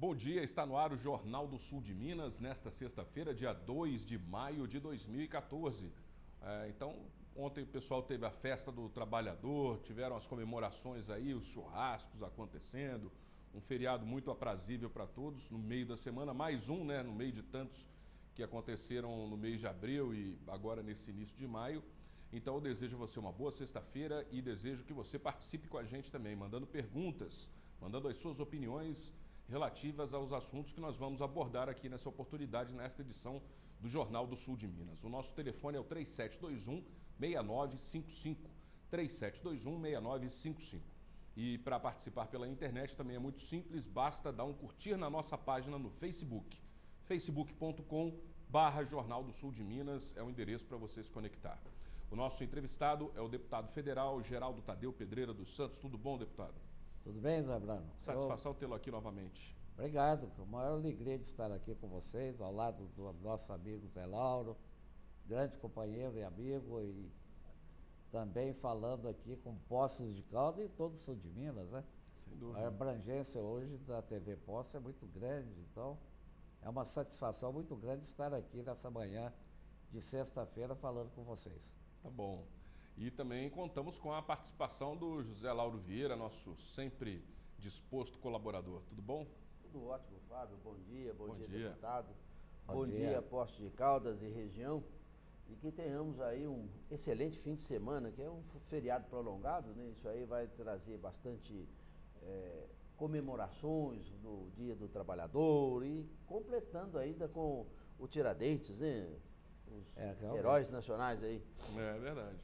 Bom dia, está no ar o Jornal do Sul de Minas, nesta sexta-feira, dia 2 de maio de 2014. Então, ontem o pessoal teve a festa do trabalhador, tiveram as comemorações aí, os churrascos acontecendo, um feriado muito aprazível para todos, no meio da semana, mais um, né, no meio de tantos que aconteceram no mês de abril e agora nesse início de maio. Então eu desejo a você uma boa sexta-feira e desejo que você participe com a gente também, mandando perguntas, mandando as suas opiniões relativas aos assuntos que nós vamos abordar aqui nessa oportunidade, nesta edição do Jornal do Sul de Minas. O nosso telefone é o 3721-6955, 3721-6955. E para participar pela internet também é muito simples, basta dar um curtir na nossa página no Facebook. facebook.com/Jornal do Sul de Minas é o endereço para você se conectar. O nosso entrevistado é o deputado federal Geraldo Tadeu Pedreira dos Santos. Tudo bom, deputado? Tudo bem, Zé Brano? Satisfação tê-lo aqui novamente. Obrigado, com a maior alegria de estar aqui com vocês, ao lado do nosso amigo Zé Lauro, grande companheiro e amigo, e também falando aqui com Poços de Caldas e todo o sul de Minas, né? Sem dúvida. A abrangência hoje da TV Poços é muito grande, então é uma satisfação muito grande estar aqui nessa manhã de sexta-feira falando com vocês. Tá bom. E também contamos com a participação do José Lauro Vieira, nosso sempre disposto colaborador. Tudo bom? Tudo ótimo, Fábio. Bom dia, Bom dia. deputado. Bom dia. Dia, Poços de Caldas e região. E que tenhamos aí um excelente fim de semana, que é um feriado prolongado, né? Isso aí vai trazer bastante comemorações do Dia do Trabalhador e completando ainda com o Tiradentes, né? Os heróis nacionais aí. É verdade.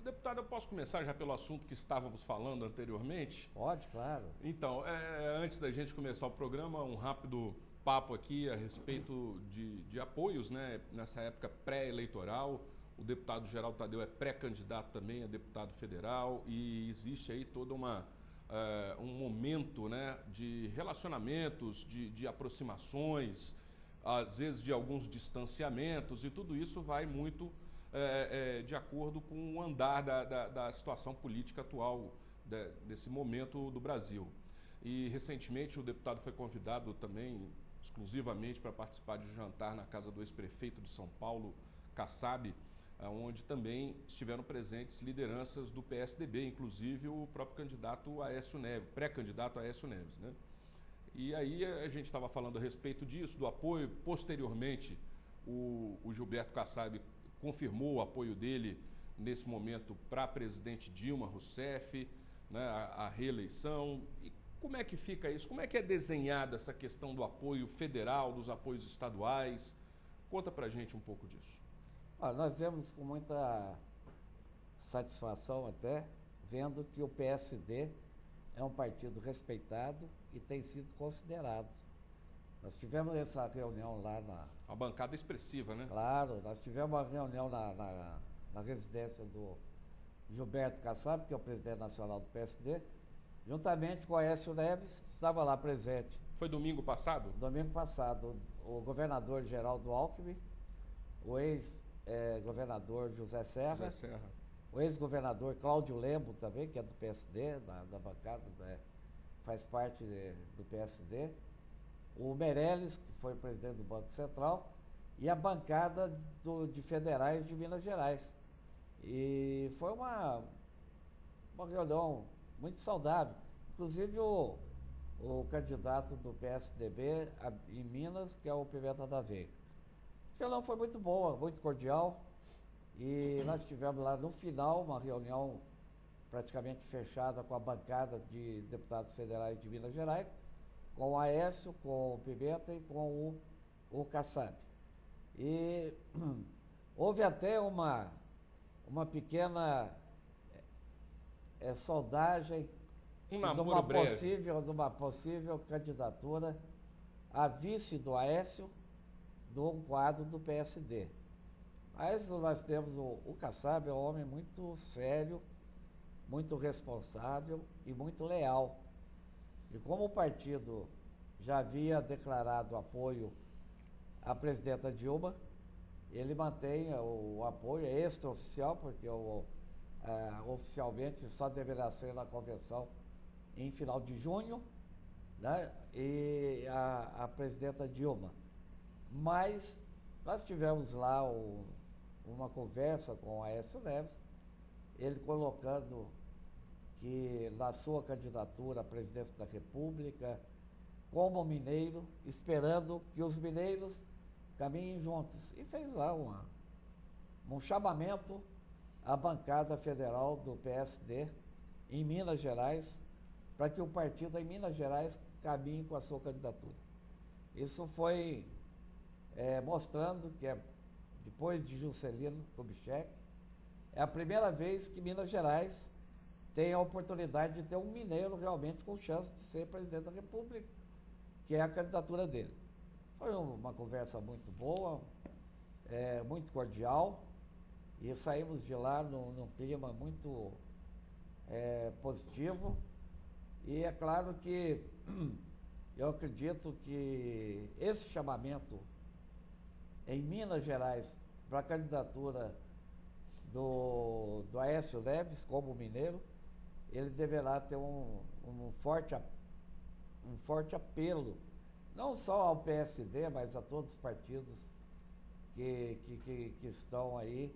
Deputado, eu posso começar já pelo assunto que estávamos falando anteriormente? Pode, claro. Então, antes da gente começar o programa, um rápido papo aqui a respeito de apoios, né? Nessa época pré-eleitoral. O deputado Geraldo Tadeu é pré-candidato também a deputado federal e existe aí toda um momento, né, de relacionamentos, de aproximações, às vezes de alguns distanciamentos, e tudo isso vai muito de acordo com o andar da situação política atual desse momento do Brasil. E recentemente o deputado foi convidado também exclusivamente para participar de um jantar na casa do ex-prefeito de São Paulo, Kassab, onde também estiveram presentes lideranças do PSDB, inclusive o próprio candidato Aécio Neves, pré-candidato Aécio Neves, né? E aí a gente estava falando a respeito disso, do apoio. Posteriormente, o Gilberto Kassab confirmou o apoio dele nesse momento para a presidente Dilma Rousseff, né, a reeleição. E como é que fica isso? Como é que é desenhada essa questão do apoio federal, dos apoios estaduais? Conta pra gente um pouco disso. Olha, nós vemos com muita satisfação até, vendo que o PSD é um partido respeitado e tem sido considerado. Nós tivemos essa reunião lá A bancada expressiva, né? Claro, nós tivemos uma reunião na residência do Gilberto Kassab, que é o presidente nacional do PSD, juntamente com o Aécio Neves, estava lá presente. Foi domingo passado? Domingo passado, o governador Geraldo Alckmin, o ex-governador José Serra, o ex-governador Cláudio Lembo também, que é do PSD, da bancada, faz parte do PSD, o Meirelles, que foi presidente do Banco Central, e a bancada de federais de Minas Gerais. E foi uma reunião muito saudável. Inclusive o candidato do PSDB em Minas, que é o Pimenta da Veiga. A reunião foi muito boa, muito cordial, e nós tivemos lá no final uma reunião praticamente fechada com a bancada de deputados federais de Minas Gerais, com o Aécio, com o Pimenta e com o Kassab. E houve até uma pequena sondagem de uma possível candidatura a vice do Aécio do quadro do PSD. Mas nós temos o Kassab, é um homem muito sério, muito responsável e muito leal. E como o partido já havia declarado apoio à presidenta Dilma, ele mantém o apoio extraoficial, porque oficialmente só deverá ser na convenção em final de junho, né? E a presidenta Dilma. Mas nós tivemos lá uma conversa com o Aécio Neves, ele colocando que na sua candidatura à presidência da República, como mineiro, esperando que os mineiros caminhem juntos. E fez lá um chamamento à bancada federal do PSD em Minas Gerais, para que o partido em Minas Gerais caminhe com a sua candidatura. Isso foi mostrando que, depois de Juscelino Kubitschek, é a primeira vez que Minas Gerais tem a oportunidade de ter um mineiro realmente com chance de ser presidente da República, que é a candidatura dele. Foi uma conversa muito boa, muito cordial, e saímos de lá num clima muito positivo. E é claro que eu acredito que esse chamamento em Minas Gerais para a candidatura do Aécio Neves como mineiro, ele deverá ter um forte apelo, não só ao PSD, mas a todos os partidos que estão aí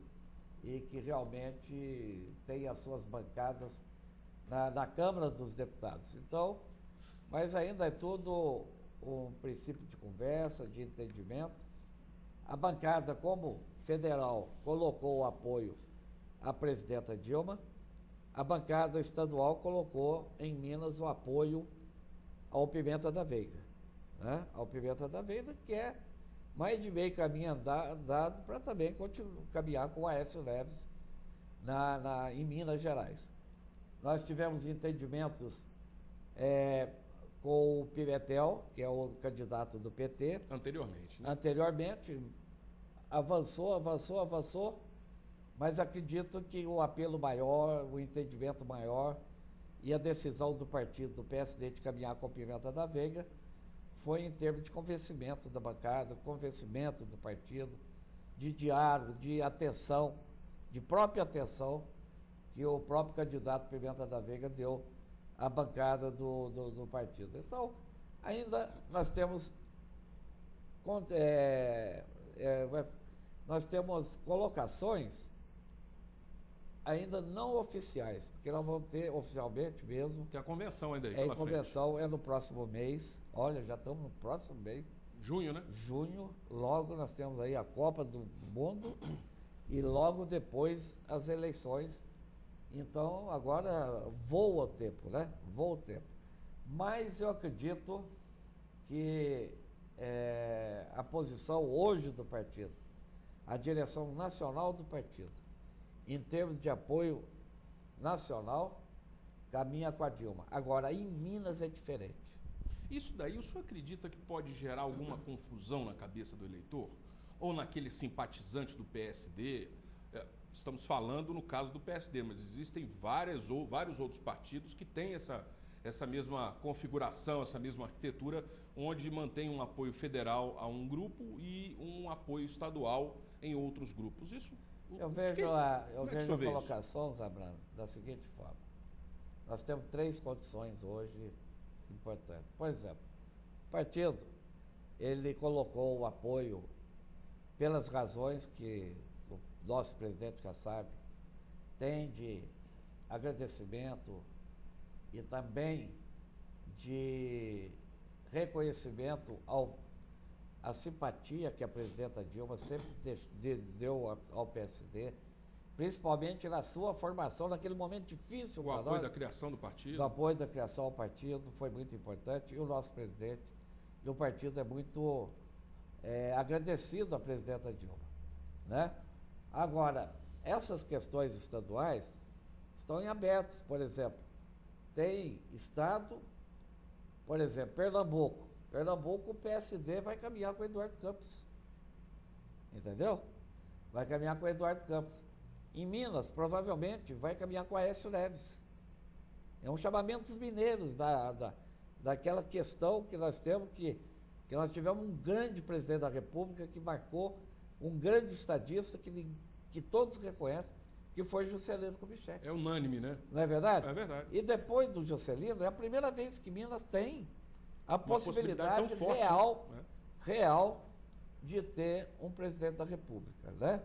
e que realmente têm as suas bancadas na Câmara dos Deputados. Então, mas ainda é tudo um princípio de conversa, de entendimento. A bancada, como federal, colocou o apoio à presidenta Dilma, a bancada estadual colocou em Minas o apoio ao Pimenta da Veiga, né? Ao Pimenta da Veiga, que é mais de meio caminho andado para também caminhar com o Aécio Neves em Minas Gerais. Nós tivemos entendimentos com o Pimentel, que é o candidato do PT. Anteriormente, né? Anteriormente, avançou, mas acredito que o apelo maior, o entendimento maior e a decisão do partido, do PSD, de caminhar com o Pimenta da Veiga foi em termos de convencimento da bancada, convencimento do partido, de diálogo, de atenção, de própria atenção, que o próprio candidato Pimenta da Veiga deu à bancada do partido. Então, ainda nós temos colocações ainda não oficiais, porque nós vamos ter oficialmente mesmo. Tem a convenção ainda aí. A convenção é no próximo mês. Olha, já estamos no próximo mês. Junho, né? Junho, logo nós temos aí a Copa do Mundo e logo depois as eleições. Então, agora voa o tempo, né? Voa o tempo. Mas eu acredito que a posição hoje do partido, a direção nacional do partido, em termos de apoio nacional, caminha com a Dilma. Agora, em Minas é diferente. Isso daí, o senhor acredita que pode gerar alguma confusão na cabeça do eleitor? Ou naquele simpatizante do PSD? Estamos falando no caso do PSD, mas existem vários outros partidos que têm essa mesma configuração, essa mesma arquitetura, onde mantém um apoio federal a um grupo e um apoio estadual em outros grupos. Isso... Eu vejo a colocação, Zabrano, da seguinte forma. Nós temos 3 condições hoje importantes. Por exemplo, o partido, ele colocou o apoio pelas razões que o nosso presidente Kassab tem de agradecimento e também de reconhecimento a simpatia que a presidenta Dilma sempre deu ao PSD, principalmente na sua formação, naquele momento difícil. O apoio da criação do partido. O apoio da criação ao partido foi muito importante, e o nosso presidente e o partido é muito agradecido à presidenta Dilma, né? Agora, essas questões estaduais estão em aberto. Por exemplo, tem estado, por exemplo, Pernambuco, o PSD vai caminhar com o Eduardo Campos. Entendeu? Vai caminhar com o Eduardo Campos. Em Minas, provavelmente, vai caminhar com o Aécio Neves. É um chamamento dos mineiros daquela questão que nós temos, que nós tivemos um grande presidente da República que marcou, um grande estadista que todos reconhecem, que foi Juscelino Kubitschek. É unânime, né? Não é verdade? É verdade. E depois do Juscelino, é a primeira vez que Minas tem a possibilidade tão forte, real, né? real de ter um presidente da República, né?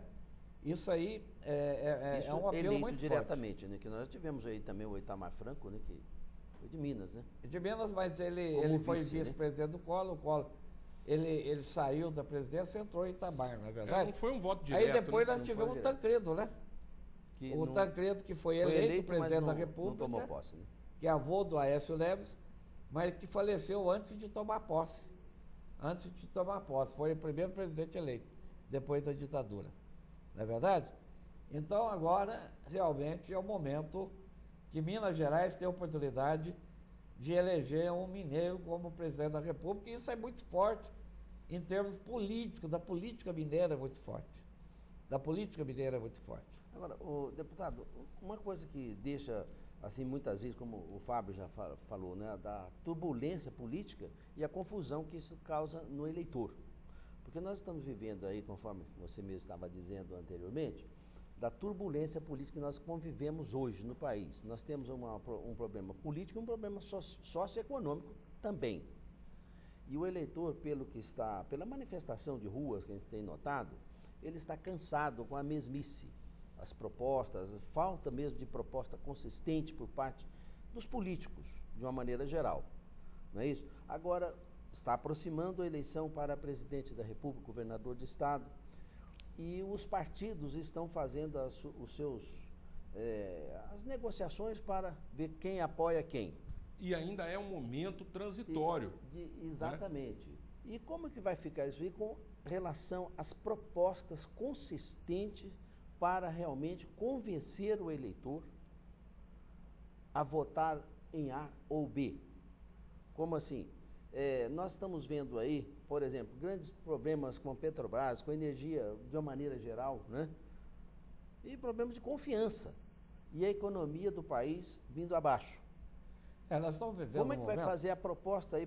Isso aí é um apelo eleito muito diretamente, forte. né? Que nós tivemos aí também o Itamar Franco, né? Que foi de Minas, né? De Minas, mas ele foi vice, vice-presidente do Collor, o Collor, ele saiu da presidência e entrou em Itamar, não é verdade? Não foi um voto direto. Aí depois né? nós tivemos o Tancredo, né? Tancredo que foi eleito presidente da República, não tomou posse, né? que é avô do Aécio Neves, mas que faleceu antes de tomar posse. Antes de tomar posse. Foi o primeiro presidente eleito, depois da ditadura. Não é verdade? Então, agora, realmente, é o momento que Minas Gerais tem a oportunidade de eleger um mineiro como presidente da República, e isso é muito forte em termos políticos, da política mineira é muito forte. Da política mineira é muito forte. Agora, deputado, uma coisa que deixa, assim, muitas vezes, como o Fábio já falou, né, da turbulência política e a confusão que isso causa no eleitor. Porque nós estamos vivendo aí, conforme você mesmo estava dizendo anteriormente, da turbulência política que nós convivemos hoje no país. Nós temos um problema político e um problema socioeconômico também. E o eleitor, pela manifestação de ruas que a gente tem notado, ele está cansado com a mesmice. As propostas, falta mesmo de proposta consistente por parte dos políticos, de uma maneira geral. Não é isso? Agora, está aproximando a eleição para presidente da República, governador de estado, e os partidos estão fazendo as negociações para ver quem apoia quem. E ainda é um momento transitório. Exatamente. Né? E como que vai ficar isso aí com relação às propostas consistentes para realmente convencer o eleitor a votar em A ou B? Como assim? Nós estamos vendo aí, por exemplo, grandes problemas com a Petrobras, com a energia de uma maneira geral, né? E problemas de confiança. E a economia do país vindo abaixo. Nós estamos vivendo Como é que vai fazer a proposta aí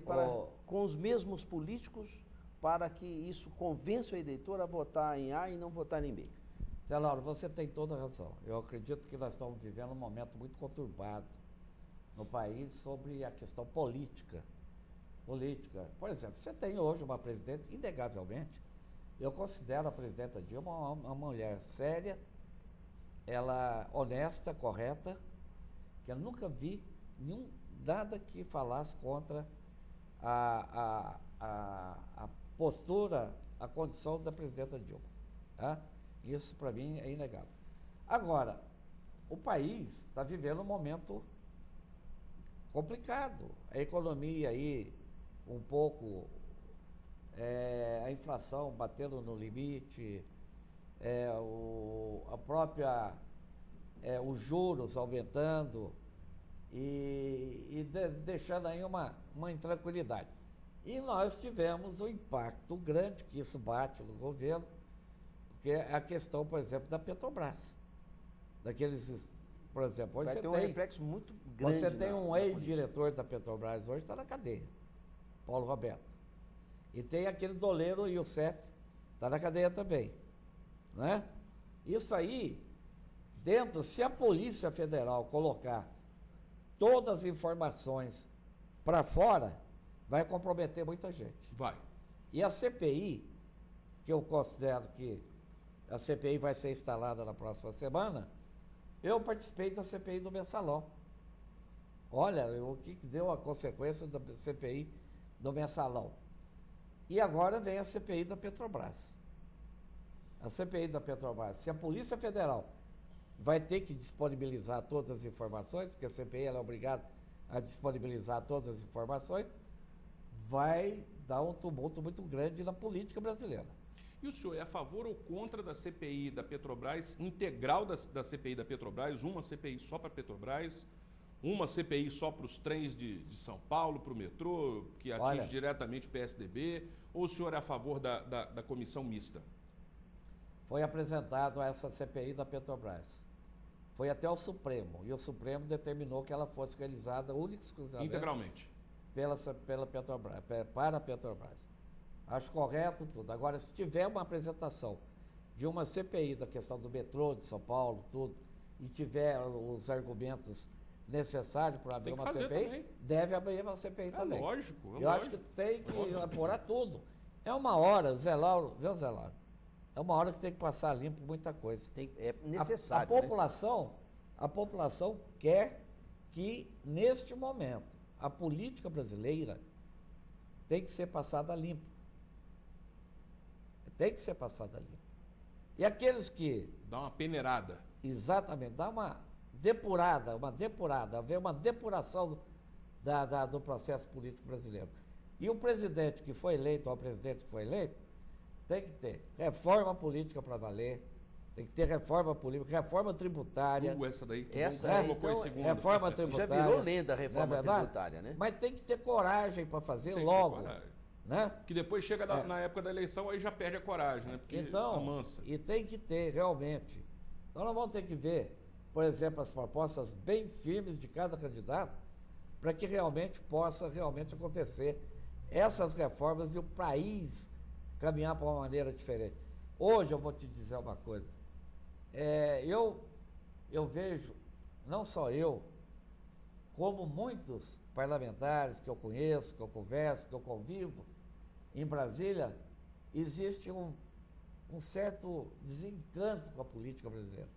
com os mesmos políticos para que isso convença o eleitor a votar em A e não votar em B? Zé Lauro, você tem toda a razão. Eu acredito que nós estamos vivendo um momento muito conturbado no país sobre a questão política. Por exemplo, você tem hoje uma presidente, inegavelmente, eu considero a presidenta Dilma uma mulher séria, ela honesta, correta, que eu nunca vi nada que falasse contra a postura, a condição da presidenta Dilma. Tá? Isso, para mim, é inegável. Agora, o país está vivendo um momento complicado. A economia aí, um pouco, a inflação batendo no limite, os juros aumentando e deixando aí uma intranquilidade. E nós tivemos um impacto grande, que isso bate no governo, que é a questão, por exemplo, da Petrobras. Por exemplo, hoje vai ter um reflexo muito grande. Você tem um ex-diretor da Petrobras hoje, está na cadeia, Paulo Roberto. E tem aquele doleiro Youssef, está na cadeia também. Né? Isso aí, se a Polícia Federal colocar todas as informações para fora, vai comprometer muita gente. Vai. E a CPI, que eu considero que a CPI vai ser instalada na próxima semana, eu participei da CPI do Mensalão. Olha, o que deu a consequência da CPI do Mensalão. E agora vem a CPI da Petrobras. A CPI da Petrobras. Se a Polícia Federal vai ter que disponibilizar todas as informações, porque a CPI ela é obrigada a disponibilizar todas as informações, vai dar um tumulto muito grande na política brasileira. E o senhor é a favor ou contra da CPI da Petrobras, integral da CPI da Petrobras, uma CPI só para a Petrobras, uma CPI só para os trens de São Paulo, para o metrô, que atinge diretamente o PSDB, ou o senhor é a favor da comissão mista? Foi apresentado essa CPI da Petrobras. Foi até o Supremo, e o Supremo determinou que ela fosse realizada única e exclusivamente integralmente pela Petrobras, para a Petrobras. Acho correto tudo. Agora, se tiver uma apresentação de uma CPI da questão do metrô de São Paulo, tudo, e tiver os argumentos necessário para abrir uma CPI, também. deve abrir uma CPI também. Lógico, Eu acho que tem que apurar tudo. É uma hora, Zé Lauro, viu, Zé Lauro? É uma hora que tem que passar limpo muita coisa. É necessário. A população quer que, neste momento, a política brasileira tem que ser passada limpo. Tem que ser passada limpo. E aqueles que... Dá uma peneirada. Exatamente, dá uma depurada, haver uma depuração do processo político brasileiro. E o presidente que foi eleito, ou o presidente que foi eleito, tem que ter reforma política para valer, tem que ter reforma política, reforma tributária. Essa daí que colocou em segundo. Reforma tributária. Já virou lenda a reforma tributária, né? Mas tem que ter coragem para fazer logo. Né? Que depois chega na época da eleição, aí já perde a coragem, né? Porque amansa. E tem que ter, realmente. Então nós vamos ter que ver, por exemplo, as propostas bem firmes de cada candidato, para que realmente possa acontecer essas reformas e o país caminhar para uma maneira diferente. Hoje eu vou te dizer uma coisa. Eu vejo, não só eu, como muitos parlamentares que eu conheço, que eu converso, que eu convivo, em Brasília, existe um certo desencanto com a política brasileira.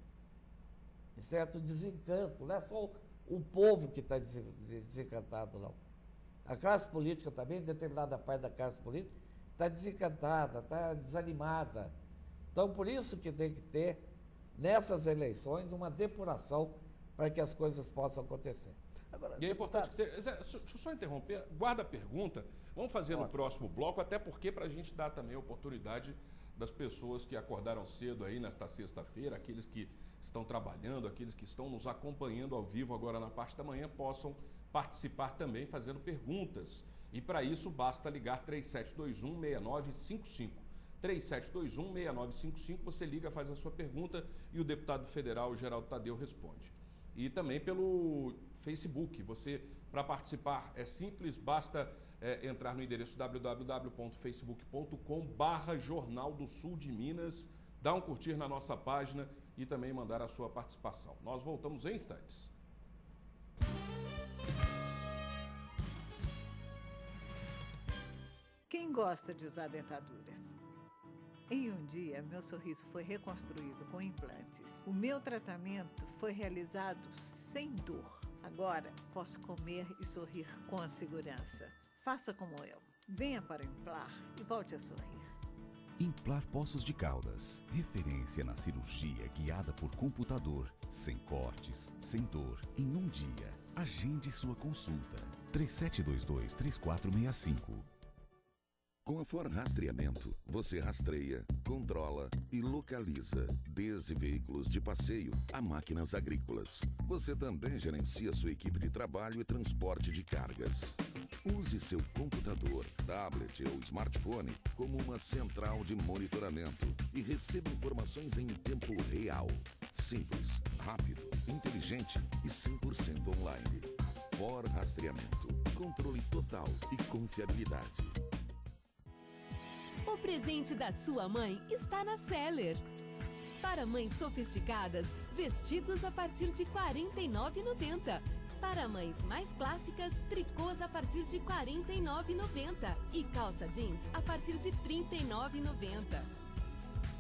Um certo desencanto. Não é só o povo que está desencantado, não. A classe política também, determinada parte da classe política, está desencantada, está desanimada. Então, por isso que tem que ter, nessas eleições, uma depuração para que as coisas possam acontecer. Agora, e é importante que você... Deixa eu só interromper, guarda a pergunta, vamos fazer no próximo bloco, até porque para a gente dar também a oportunidade das pessoas que acordaram cedo aí nesta sexta-feira, aqueles que estão trabalhando, aqueles que estão nos acompanhando ao vivo agora na parte da manhã, possam participar também fazendo perguntas. E para isso basta ligar 3721-6955. 3721-6955, você liga, faz a sua pergunta e o deputado federal Geraldo Tadeu responde. E também pelo Facebook, para participar é simples, basta entrar no endereço www.facebook.com/Jornal do Sul de Minas, dar um curtir na nossa página e também mandar a sua participação. Nós voltamos em instantes. Quem gosta de usar dentaduras? Em um dia, meu sorriso foi reconstruído com implantes. O meu tratamento foi realizado sem dor. Agora, posso comer e sorrir com segurança. Faça como eu. Venha para o Implar e volte a sorrir. Implar Poços de Caldas. Referência na cirurgia guiada por computador, sem cortes, sem dor, em um dia. Agende sua consulta. 3722-3465. Com a For Rastreamento, você rastreia, controla e localiza, desde veículos de passeio a máquinas agrícolas. Você também gerencia sua equipe de trabalho e transporte de cargas. Use seu computador, tablet ou smartphone como uma central de monitoramento e receba informações em tempo real. Simples, rápido, inteligente e 100% online. For Rastreamento. Controle total e confiabilidade. O presente da sua mãe está na Seller. Para mães sofisticadas, vestidos a partir de R$ 49,90. Para mães mais clássicas, tricôs a partir de R$ 49,90. E calça jeans a partir de R$ 39,90.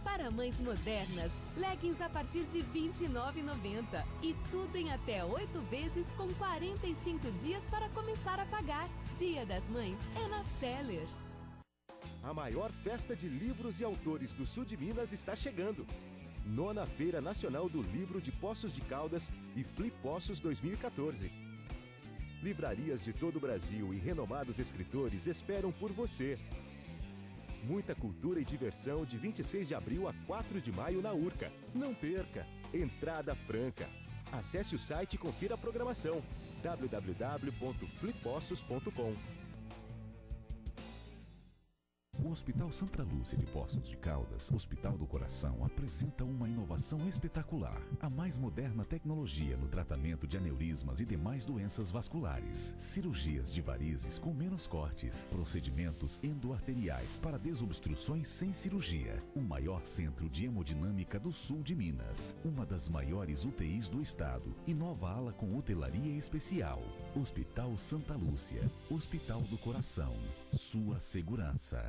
Para mães modernas, leggings a partir de R$ 29,90. E tudo em até 8 vezes com 45 dias para começar a pagar. Dia das Mães é na Seller. A maior festa de livros e autores do sul de Minas está chegando. 9ª Feira Nacional do Livro de Poços de Caldas e Flip Poços 2014. Livrarias de todo o Brasil e renomados escritores esperam por você. Muita cultura e diversão de 26 de abril a 4 de maio na Urca. Não perca! Entrada franca. Acesse o site e confira a programação. www.flippoços.com. O Hospital Santa Lúcia de Poços de Caldas, Hospital do Coração, apresenta uma inovação espetacular. A mais moderna tecnologia no tratamento de aneurismas e demais doenças vasculares. Cirurgias de varizes com menos cortes. Procedimentos endoarteriais para desobstruções sem cirurgia. O maior centro de hemodinâmica do sul de Minas. Uma das maiores UTIs do estado. E nova ala com hotelaria especial. Hospital Santa Lúcia. Hospital do Coração. Sua segurança.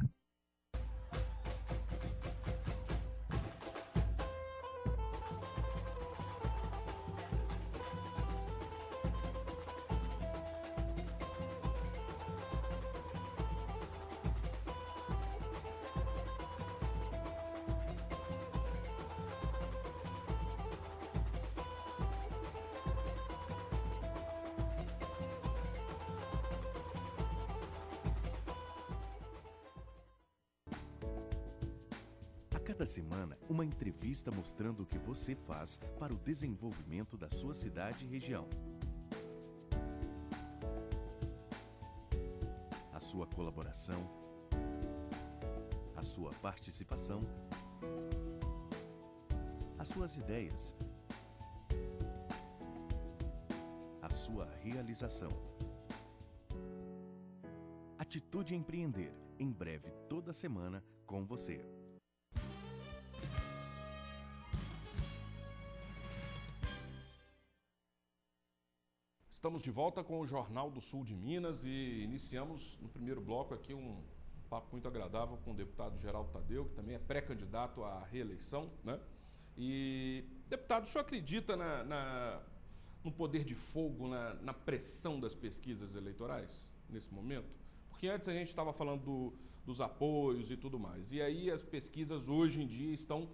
Cada semana, uma entrevista mostrando o que você faz para o desenvolvimento da sua cidade e região. A sua colaboração, a sua participação, as suas ideias, a sua realização. Atitude Empreender, em breve toda semana com você. Estamos de volta com o Jornal do Sul de Minas e iniciamos no primeiro bloco aqui um papo muito agradável com o deputado Geraldo Tadeu, que também é pré-candidato à reeleição, né? E, deputado, o senhor acredita no poder de fogo, na pressão das pesquisas eleitorais nesse momento? Porque antes a gente estava falando dos apoios e tudo mais, e aí as pesquisas hoje em dia estão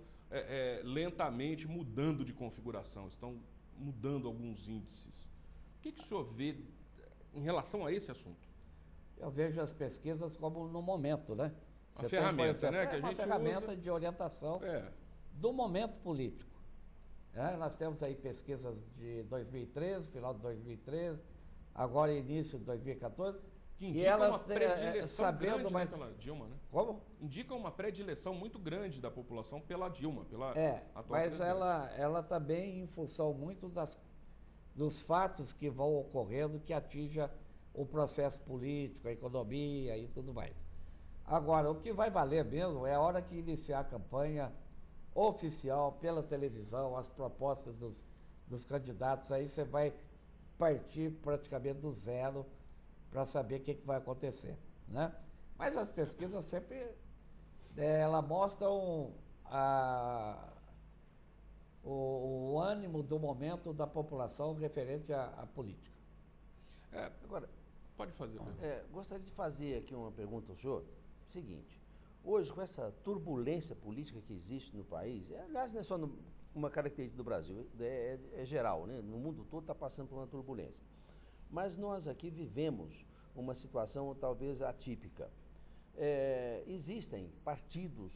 lentamente mudando de configuração, estão mudando alguns índices. O que o senhor vê em relação a esse assunto? Eu vejo as pesquisas como no momento, né? A ferramenta, exemplo, né? Que a gente uma ferramenta usa de orientação do momento político. Nós temos aí pesquisas de 2013, final de 2013, agora início de 2014. Que indica e elas uma predileção sabendo grande, mais pela Dilma, né? Como? Indica uma predileção muito grande da população pela Dilma, pela atual mas presidente. ela também em função muito dos fatos que vão ocorrendo que atinja o processo político, a economia e tudo mais. Agora, o que vai valer mesmo é a hora que iniciar a campanha oficial pela televisão, as propostas dos candidatos, aí você vai partir praticamente do zero para saber o que vai acontecer, né? Mas as pesquisas sempre elas mostram o ânimo do momento da população referente à política. Agora, pode fazer. Gostaria de fazer aqui uma pergunta ao senhor. Seguinte, hoje com essa turbulência política que existe no país, aliás, não é só uma característica do Brasil, é geral, né? No mundo todo está passando por uma turbulência. Mas nós aqui vivemos uma situação talvez atípica. Existem partidos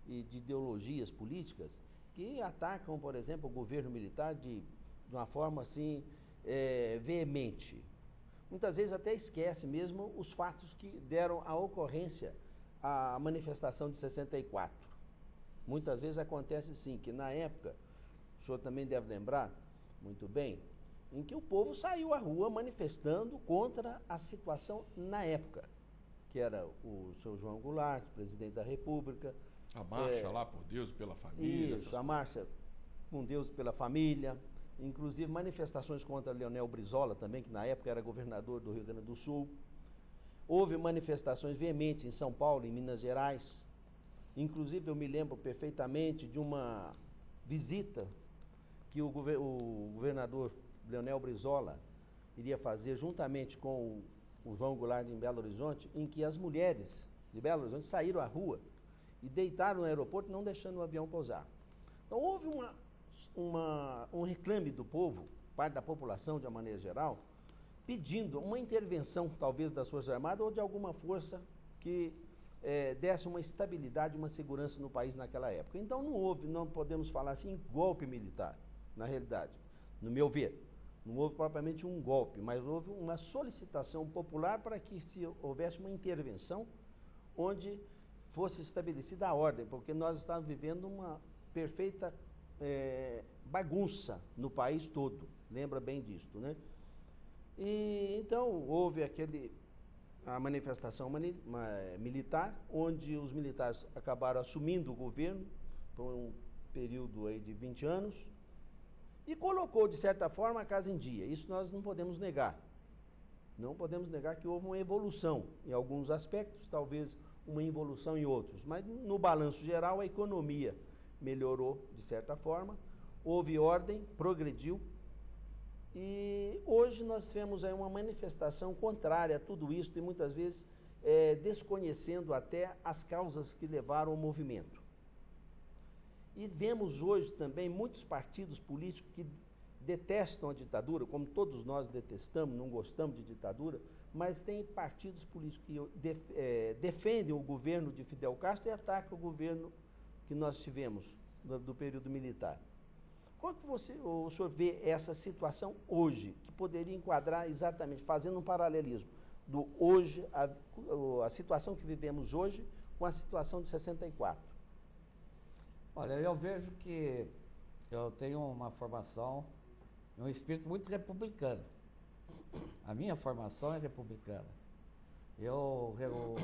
e de ideologias políticas que atacam, por exemplo, o governo militar de uma forma assim veemente. Muitas vezes até esquece mesmo os fatos que deram a ocorrência à manifestação de 64. Muitas vezes acontece sim, que na época, o senhor também deve lembrar muito bem, em que o povo saiu à rua manifestando contra a situação na época, que era o seu João Goulart, presidente da República. A marcha lá por Deus e pela família. Isso, a marcha com Deus e pela família. Inclusive manifestações contra Leonel Brizola também, que na época era governador do Rio Grande do Sul. Houve manifestações veementes em São Paulo, em Minas Gerais. Inclusive eu me lembro perfeitamente de uma visita que o governador Leonel Brizola iria fazer juntamente com o João Goulart em Belo Horizonte, em que as mulheres de Belo Horizonte saíram à rua e deitaram no aeroporto, não deixando o avião pousar. Então houve um reclame do povo, parte da população de uma maneira geral, pedindo uma intervenção talvez das Forças Armadas ou de alguma força que desse uma estabilidade, uma segurança no país naquela época. Então não podemos falar assim, golpe militar, na realidade, no meu ver. Não houve propriamente um golpe, mas houve uma solicitação popular para que se houvesse uma intervenção onde fosse estabelecida a ordem, porque nós estávamos vivendo uma perfeita bagunça no país todo, lembra bem disso, né? E então houve a manifestação militar, onde os militares acabaram assumindo o governo por um período aí de 20 anos e colocou, de certa forma, a casa em dia. Isso nós não podemos negar. Não podemos negar que houve uma evolução em alguns aspectos, talvez uma involução em outros, mas no balanço geral a economia melhorou de certa forma, houve ordem, progrediu, e hoje nós tivemos aí uma manifestação contrária a tudo isso e muitas vezes desconhecendo até as causas que levaram ao movimento. E vemos hoje também muitos partidos políticos que detestam a ditadura, como todos nós detestamos, não gostamos de ditadura, mas tem partidos políticos que defendem o governo de Fidel Castro e atacam o governo que nós tivemos do período militar. Como que o senhor vê essa situação hoje, que poderia enquadrar exatamente, fazendo um paralelismo, do hoje, a situação que vivemos hoje com a situação de 64? Olha, eu vejo que eu tenho uma formação, um espírito muito republicano. A minha formação é republicana. O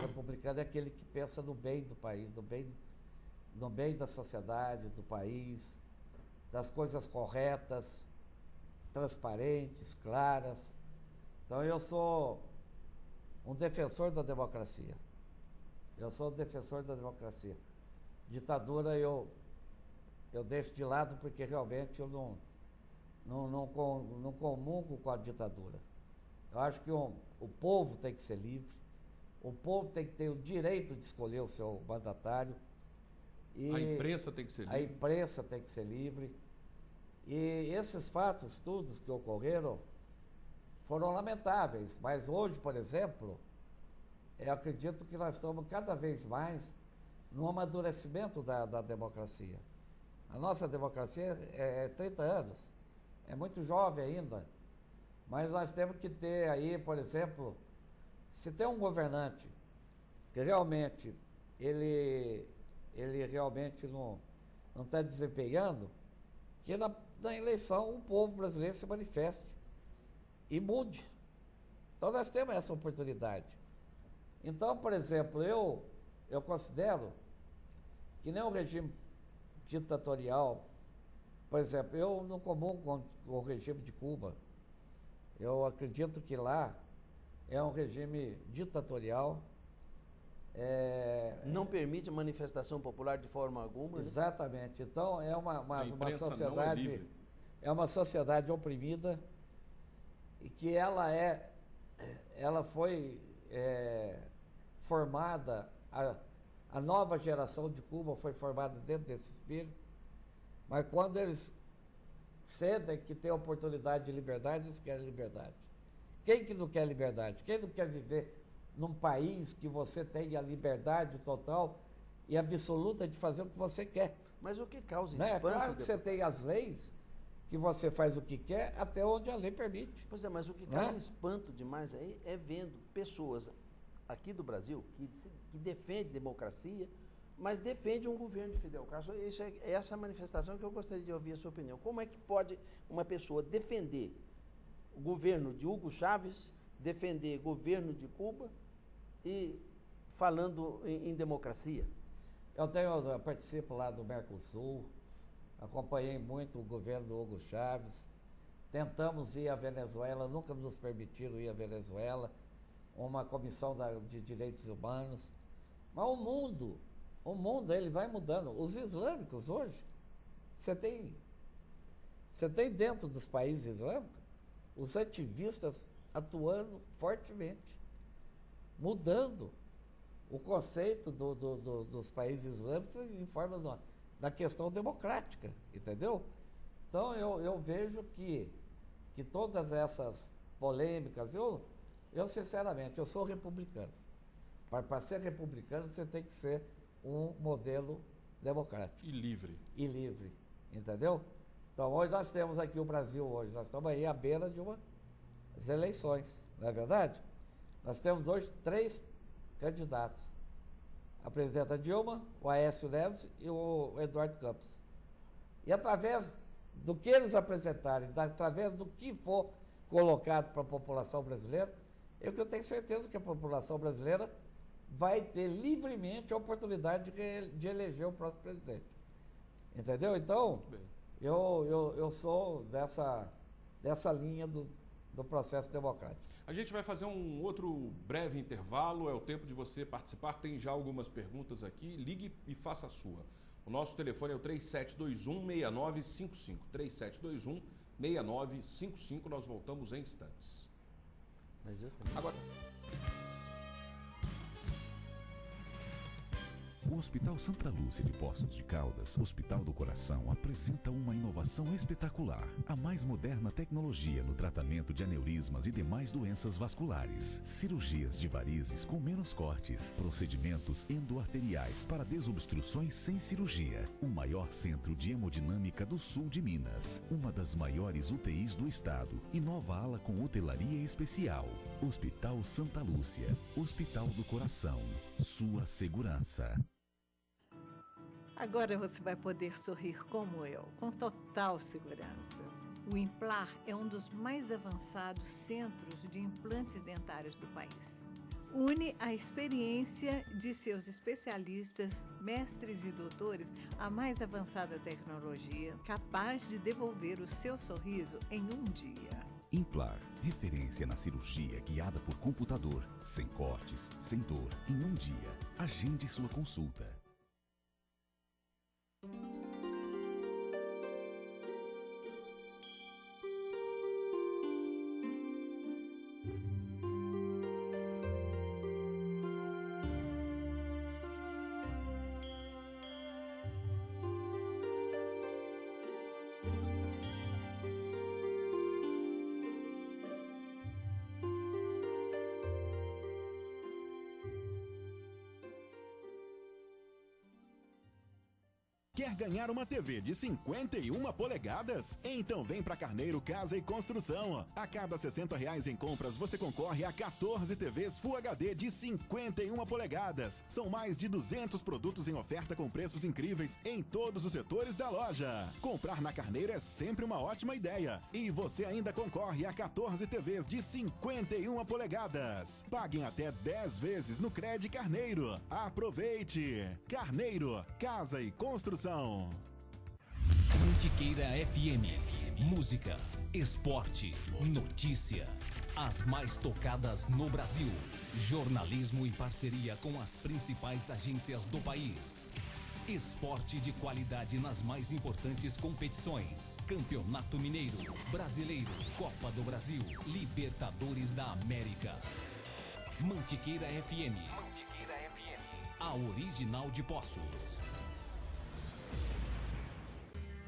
republicano é aquele que pensa no bem do país, no bem da sociedade, do país, das coisas corretas, transparentes, claras. Então eu sou um defensor da democracia. Eu sou um defensor da democracia. Ditadura eu deixo de lado porque realmente eu não comungo com a ditadura. Eu acho que o povo tem que ser livre, o povo tem que ter o direito de escolher o seu mandatário. E a imprensa tem que ser livre. A imprensa tem que ser livre. E esses fatos todos que ocorreram foram lamentáveis, mas hoje, por exemplo, eu acredito que nós estamos cada vez mais no amadurecimento da democracia. A nossa democracia é 30 anos, é muito jovem ainda, mas nós temos que ter aí, por exemplo, se tem um governante que realmente ele realmente não está desempenhando, que na eleição o povo brasileiro se manifeste e mude. Então nós temos essa oportunidade. Então, por exemplo, eu considero que nem o regime ditatorial, por exemplo, eu não comungo com o regime de Cuba. Eu acredito que lá é um regime ditatorial. Não permite manifestação popular de forma alguma. Exatamente. Né? Então é uma sociedade, é uma sociedade oprimida e que ela foi formada, a nova geração de Cuba foi formada dentro desse espírito, mas quando eles sentem que tem oportunidade de liberdade, eles querem liberdade. Quem que não quer liberdade? Quem não quer viver num país que você tenha a liberdade total e absoluta de fazer o que você quer? Mas o que causa espanto? É claro que depois? você tem as leis, que você faz o que quer, até onde a lei permite. Pois é, mas o que causa espanto demais aí é vendo pessoas aqui do Brasil que defendem democracia, mas defendem um governo de Fidel Castro. Essa manifestação que eu gostaria de ouvir a sua opinião. Como é que pode uma pessoa defender o governo de Hugo Chávez, defender o governo de Cuba e falando em democracia? Eu participo lá do Mercosul, acompanhei muito o governo do Hugo Chávez, tentamos ir à Venezuela, nunca nos permitiram ir à Venezuela, uma comissão de direitos humanos. Mas o mundo ele vai mudando. Os islâmicos hoje, você tem dentro dos países islâmicos, os ativistas atuando fortemente, mudando o conceito dos países islâmicos em forma da questão democrática, entendeu? Então eu vejo que todas essas polêmicas, eu sinceramente, eu sou republicano. Para ser republicano, você tem que ser um modelo democrático. E livre. E livre, entendeu? Então hoje nós temos aqui o Brasil, nós estamos aí à beira de umas eleições, não é verdade? Nós temos hoje 3 candidatos a presidenta Dilma, o Aécio Neves e o Eduardo Campos. E através do que eles apresentarem, através do que for colocado para a população brasileira, eu tenho certeza que a população brasileira vai ter livremente a oportunidade de eleger o próximo presidente. Entendeu? Então, eu sou dessa linha do processo democrático. A gente vai fazer um outro breve intervalo, é o tempo de você participar. Tem já algumas perguntas aqui, ligue e faça a sua. O nosso telefone é o 3721-6955. 3721-6955. Nós voltamos em instantes. Agora... O Hospital Santa Lúcia de Poços de Caldas, Hospital do Coração, apresenta uma inovação espetacular. A mais moderna tecnologia no tratamento de aneurismas e demais doenças vasculares. Cirurgias de varizes com menos cortes. Procedimentos endoarteriais para desobstruções sem cirurgia. O maior centro de hemodinâmica do sul de Minas. Uma das maiores UTIs do estado. E nova ala com hotelaria especial. Hospital Santa Lúcia. Hospital do Coração. Sua segurança. Agora você vai poder sorrir como eu, com total segurança. O Implar é um dos mais avançados centros de implantes dentários do país. Une a experiência de seus especialistas, mestres e doutores à mais avançada tecnologia, capaz de devolver o seu sorriso em um dia. Implar, referência na cirurgia guiada por computador, sem cortes, sem dor, em um dia. Agende sua consulta. Quer ganhar uma TV de 51 polegadas? Então vem pra Carneiro Casa e Construção. A cada R$60 em compras, você concorre a 14 TVs Full HD de 51 polegadas. São mais de 200 produtos em oferta com preços incríveis em todos os setores da loja. Comprar na Carneiro é sempre uma ótima ideia. E você ainda concorre a 14 TVs de 51 polegadas. Paguem até 10 vezes no Cred Carneiro. Aproveite! Carneiro, Casa e Construção. Mantiqueira FM. Música, esporte, notícia. As mais tocadas no Brasil. Jornalismo em parceria com as principais agências do país. Esporte de qualidade nas mais importantes competições. Campeonato Mineiro, Brasileiro, Copa do Brasil, Libertadores da América. Mantiqueira FM. Mantiqueira FM. A original de Poços.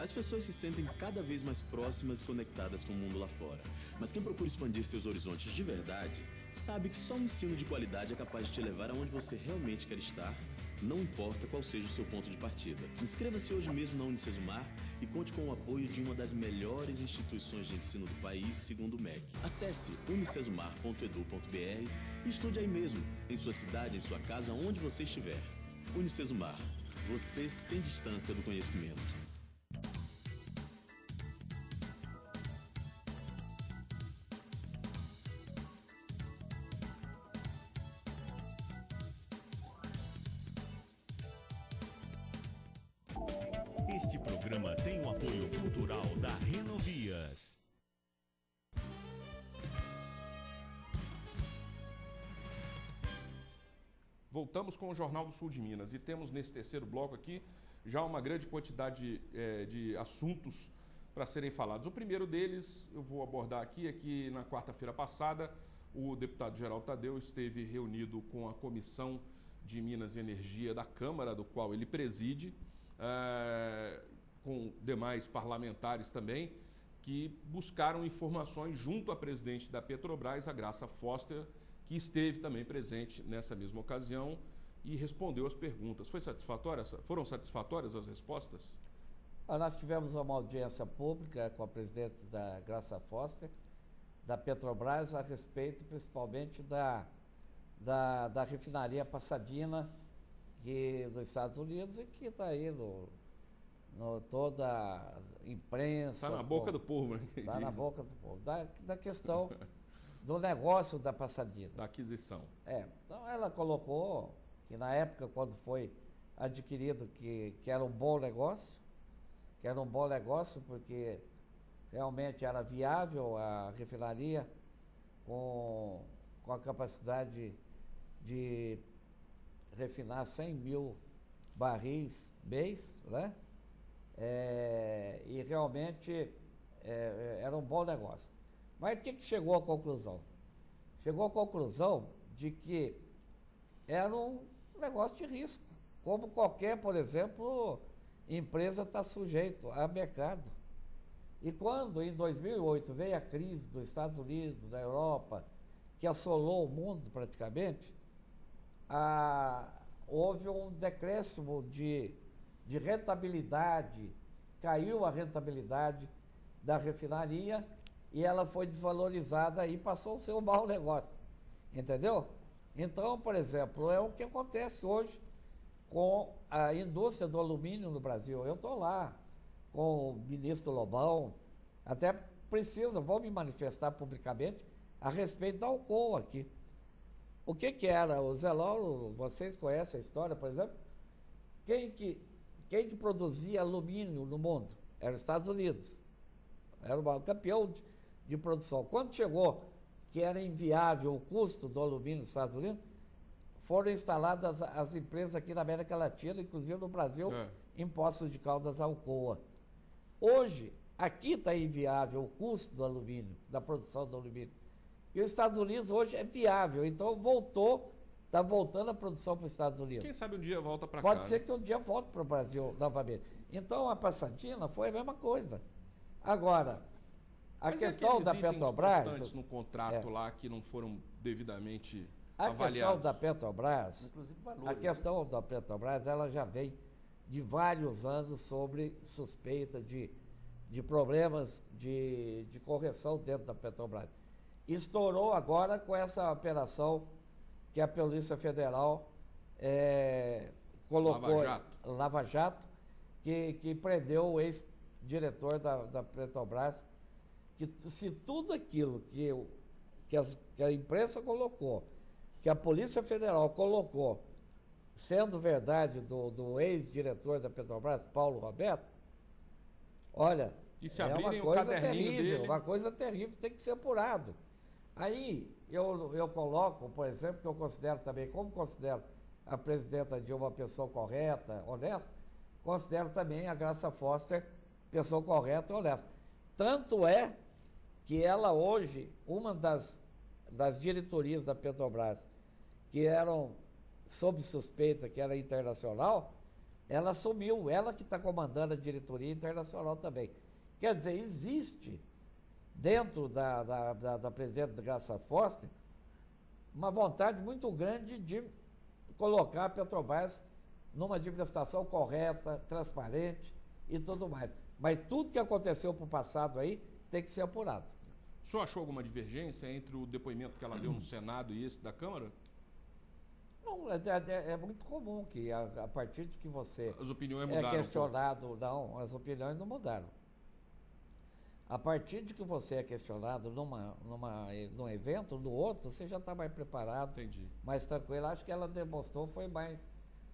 As pessoas se sentem cada vez mais próximas e conectadas com o mundo lá fora. Mas quem procura expandir seus horizontes de verdade, sabe que só um ensino de qualidade é capaz de te levar aonde você realmente quer estar, não importa qual seja o seu ponto de partida. Inscreva-se hoje mesmo na Unicesumar e conte com o apoio de uma das melhores instituições de ensino do país, segundo o MEC. Acesse unicesumar.edu.br e estude aí mesmo, em sua cidade, em sua casa, onde você estiver. Unicesumar, você sem distância do conhecimento. Este programa tem o apoio cultural da Renovias. Voltamos com o Jornal do Sul de Minas e temos nesse terceiro bloco aqui já uma grande quantidade de assuntos para serem falados. O primeiro deles eu vou abordar aqui é que na quarta-feira passada o deputado Geraldo Tadeu esteve reunido com a Comissão de Minas e Energia da Câmara, do qual ele preside, com demais parlamentares também, que buscaram informações junto à presidente da Petrobras, a Graça Foster, que esteve também presente nessa mesma ocasião e respondeu as perguntas. Foram satisfatórias as respostas? Nós tivemos uma audiência pública com a presidente da Graça Foster, da Petrobras, a respeito principalmente da refinaria Passadina, dos Estados Unidos e que está aí toda a imprensa. Está na boca do povo, né? Está na boca do povo. Da questão do negócio da Pasadena. Da aquisição. Então ela colocou que na época, quando foi adquirido, que era um bom negócio, porque realmente era viável a refinaria com a capacidade de refinar 100 mil barris mês, né? E realmente era um bom negócio. Mas o que chegou à conclusão? Chegou à conclusão de que era um negócio de risco. Como qualquer, por exemplo, empresa está sujeito a mercado. E quando, em 2008, veio a crise dos Estados Unidos, da Europa, que assolou o mundo praticamente, houve um decréscimo de rentabilidade, caiu a rentabilidade da refinaria e ela foi desvalorizada e passou a ser um mau negócio, entendeu? Então, por exemplo, é o que acontece hoje com a indústria do alumínio no Brasil. Eu estou lá com o ministro Lobão, até vou me manifestar publicamente a respeito da Alcoa aqui. O que era? O Zé Lauro, vocês conhecem a história, por exemplo? Quem que produzia alumínio no mundo? Era os Estados Unidos. Era o campeão de produção. Quando chegou que era inviável o custo do alumínio nos Estados Unidos, foram instaladas as empresas aqui na América Latina, inclusive no Brasil, em Poços de Caldas, Alcoa. Hoje, aqui está inviável o custo do alumínio, da produção do alumínio. E os Estados Unidos hoje é viável, então está voltando a produção para os Estados Unidos. Quem sabe um dia volta para cá. Pode ser que um dia volte para o Brasil novamente. Então a Pasadena foi a mesma coisa. Agora, a questão da Petrobras... no contrato lá que não foram devidamente avaliados. A questão da Petrobras, inclusive valores, a questão da Petrobras, ela já vem de vários anos sobre suspeita de problemas de correção dentro da Petrobras. Estourou agora com essa operação que a Polícia Federal colocou, Lava Jato, que prendeu o ex-diretor da Petrobras, que se tudo aquilo que a imprensa colocou, que a Polícia Federal colocou, sendo verdade do ex-diretor da Petrobras, Paulo Roberto, olha, uma coisa terrível, uma coisa terrível, tem que ser apurado. Aí eu coloco, por exemplo, que eu considero também, como considero a presidenta Dilma uma pessoa correta, honesta, considero também a Graça Foster pessoa correta e honesta. Tanto é que ela hoje, uma das diretorias da Petrobras, que eram sob suspeita, que era internacional, ela assumiu, ela que está comandando a diretoria internacional também. Quer dizer, existe dentro da presidenta Graça Foster uma vontade muito grande de colocar a Petrobras numa administração correta, transparente e tudo mais. Mas tudo que aconteceu para o passado aí tem que ser apurado. O senhor achou alguma divergência entre o depoimento que ela deu no Senado e esse da Câmara? Não, é muito comum que a partir de que você as opiniões mudaram, é questionado, não, as opiniões não mudaram. A partir de que você é questionado num evento, no outro, você já está mais preparado, mais tranquilo. Acho que ela demonstrou foi mais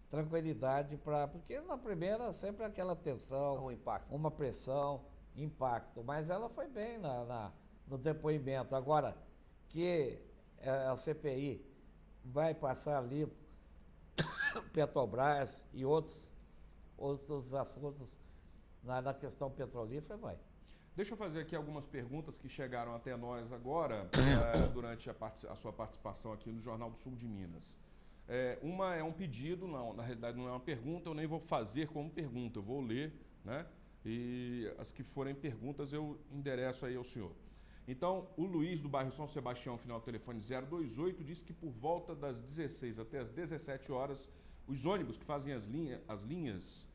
tranquilidade porque na primeira sempre aquela tensão, uma pressão, impacto. Mas ela foi bem no depoimento. Agora, que a CPI vai passar ali Petrobras e outros assuntos na questão petrolífera, vai. Deixa eu fazer aqui algumas perguntas que chegaram até nós agora, durante a sua participação aqui no Jornal do Sul de Minas. Uma é um pedido, não, na realidade não é uma pergunta, eu nem vou fazer como pergunta, eu vou ler, né? E as que forem perguntas eu endereço aí ao senhor. Então, o Luiz, do bairro São Sebastião, final do telefone 028, disse que por volta das 16 até as 17 horas, os ônibus que fazem as linhas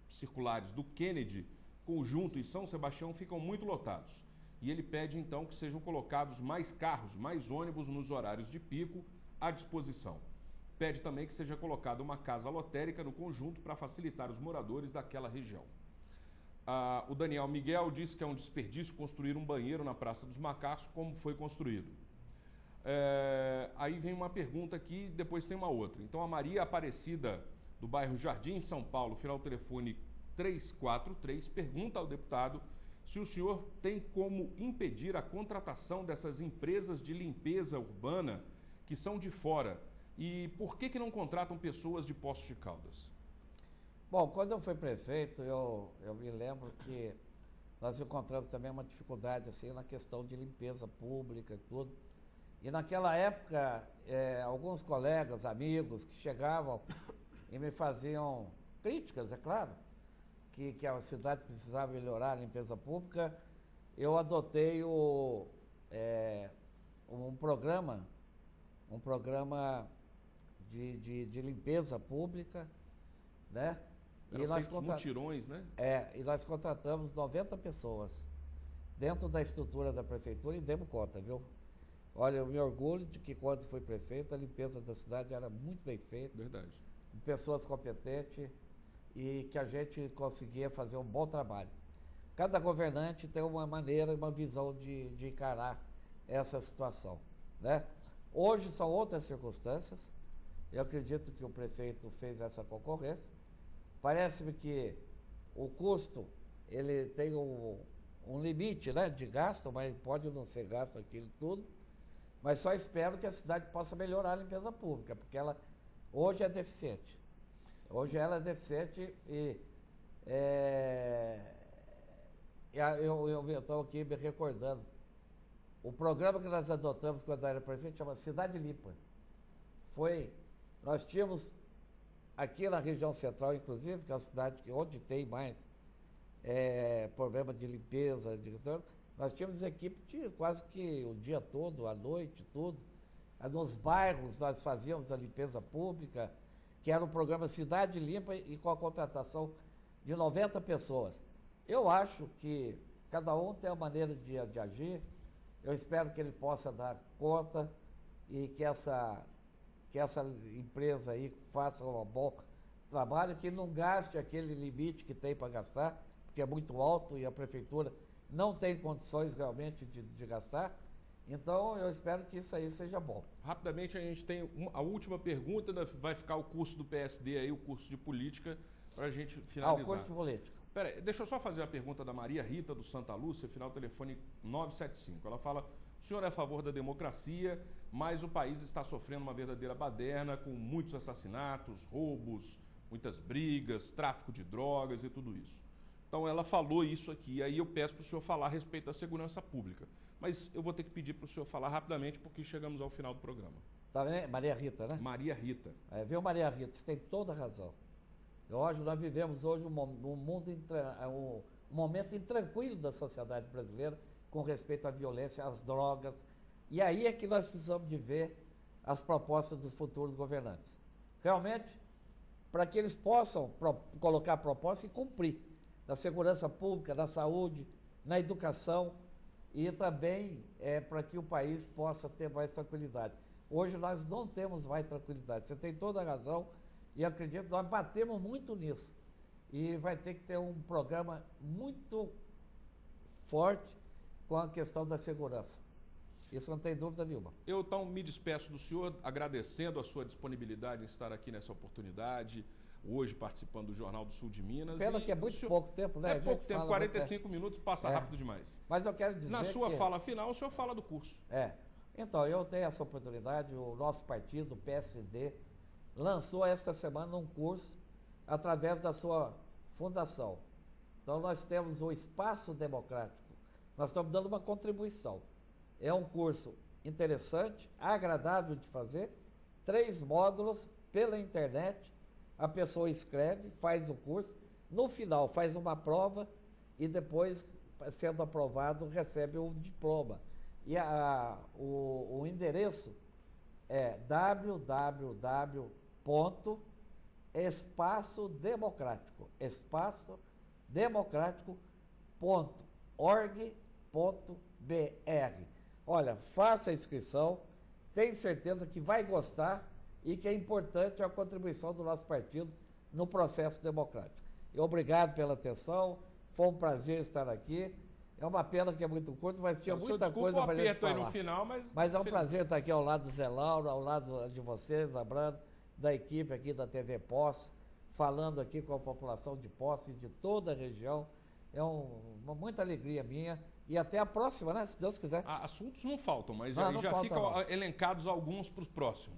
circulares do Kennedy, Conjunto e São Sebastião ficam muito lotados. E ele pede, então, que sejam colocados mais carros, mais ônibus nos horários de pico à disposição. pede também que seja colocada uma casa lotérica no conjunto para facilitar os moradores daquela região. O Daniel Miguel disse que é um desperdício construir um banheiro na Praça dos Macacos, como foi construído. Aí vem uma pergunta aqui, depois tem uma outra. Então, a Maria Aparecida, do bairro Jardim, São Paulo, final do telefone 343, pergunta ao deputado se o senhor tem como impedir a contratação dessas empresas de limpeza urbana que são de fora e por que não contratam pessoas de Poços de Caldas? Bom, quando eu fui prefeito, eu me lembro que nós encontramos também uma dificuldade assim, na questão de limpeza pública e tudo. E naquela época, alguns colegas, amigos que chegavam e me faziam críticas, é claro, que a cidade precisava melhorar a limpeza pública. Eu adotei um programa de limpeza pública, né? E nós mutirões, né? E nós contratamos 90 pessoas dentro da estrutura da prefeitura e demos conta, viu? Olha, eu me orgulho de que quando fui prefeito, a limpeza da cidade era muito bem feita. Verdade. Com pessoas competentes e que a gente conseguia fazer um bom trabalho. Cada governante tem uma maneira, uma visão de encarar essa situação, né? Hoje são outras circunstâncias. Eu acredito que o prefeito fez essa concorrência. Parece-me que o custo, ele tem um limite, né, de gasto, mas pode não ser gasto aquilo tudo. Mas só espero que a cidade possa melhorar a limpeza pública, porque ela hoje é deficiente. Hoje ela é deficiente e eu estou aqui me recordando. O programa que nós adotamos quando era prefeito chama Cidade Limpa. Nós tínhamos aqui na região central, inclusive, que é uma cidade onde tem mais problema de limpeza, nós tínhamos equipe quase que o dia todo, à noite, tudo. Nos bairros nós fazíamos a limpeza pública, que era um programa Cidade Limpa e com a contratação de 90 pessoas. Eu acho que cada um tem a maneira de agir. Eu espero que ele possa dar conta e que essa empresa aí faça um bom trabalho, que não gaste aquele limite que tem para gastar, porque é muito alto e a prefeitura não tem condições realmente de gastar. Então, eu espero que isso aí seja bom. Rapidamente, a gente tem a última pergunta, vai ficar o curso do PSD aí, o curso de política, para a gente finalizar. O curso de política. Peraí, deixa eu só fazer a pergunta da Maria Rita, do Santa Lúcia, final telefone 975. Ela fala: o senhor é a favor da democracia, mas o país está sofrendo uma verdadeira baderna, com muitos assassinatos, roubos, muitas brigas, tráfico de drogas e tudo isso. Então ela falou isso aqui, aí eu peço para o senhor falar a respeito da segurança pública. Mas eu vou ter que pedir para o senhor falar rapidamente, porque chegamos ao final do programa. Tá bem? Maria Rita, né? Maria Rita. Viu, Maria Rita? Você tem toda a razão. Nós vivemos hoje um momento intranquilo da sociedade brasileira com respeito à violência, às drogas. E aí é que nós precisamos de ver as propostas dos futuros governantes. Realmente, para que eles possam colocar propostas e cumprir na segurança pública, na saúde, na educação e também para que o país possa ter mais tranquilidade. Hoje nós não temos mais tranquilidade. Você tem toda a razão e acredito que nós batemos muito nisso. E vai ter que ter um programa muito forte com a questão da segurança. Isso não tem dúvida nenhuma. Eu, então, me despeço do senhor, agradecendo a sua disponibilidade em estar aqui nessa oportunidade, hoje participando do Jornal do Sul de Minas. Pena que é muito pouco tempo, né? É pouco tempo, 45 minutos, passa rápido demais. Mas eu quero dizer na sua fala final, o senhor fala do curso. Então, eu tenho essa oportunidade, o nosso partido, o PSD, lançou esta semana um curso através da sua fundação. Então, nós temos o Espaço Democrático. Nós estamos dando uma contribuição. É um curso interessante, agradável de fazer, 3 módulos pela internet. A pessoa escreve, faz o curso, no final faz uma prova e depois, sendo aprovado, recebe um diploma. E o endereço é www.espaçodemocrático.org.br. Olha, faça a inscrição, tenho certeza que vai gostar e que é importante a contribuição do nosso partido no processo democrático. Obrigado pela atenção, foi um prazer estar aqui. É uma pena que é muito curto, mas tinha muita coisa para a gente falar. Aí no final, mas é um prazer estar aqui ao lado do Zé Lauro, ao lado de vocês, Abrando, da equipe aqui da TV Poços, falando aqui com a população de Poços e de toda a região. É muita alegria minha. E até a próxima, né? Se Deus quiser. Assuntos não faltam, mas aí já ficam elencados alguns para os próximos.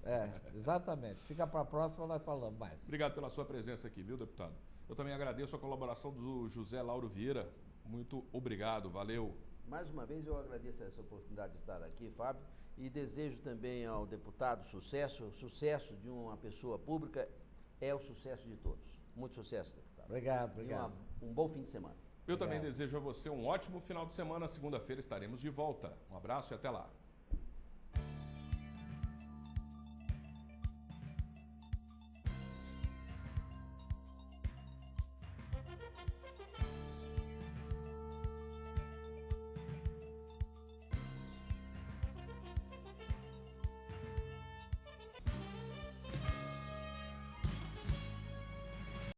Exatamente. Fica para a próxima, nós falamos mais. Obrigado pela sua presença aqui, viu, deputado? Eu também agradeço a colaboração do José Lauro Vieira. Muito obrigado, valeu. Mais uma vez eu agradeço essa oportunidade de estar aqui, Fábio, e desejo também ao deputado sucesso. O sucesso de uma pessoa pública é o sucesso de todos. Muito sucesso, deputado. Obrigado. Um bom fim de semana. Eu também desejo a você um ótimo final de semana. Segunda-feira estaremos de volta. Um abraço e até lá.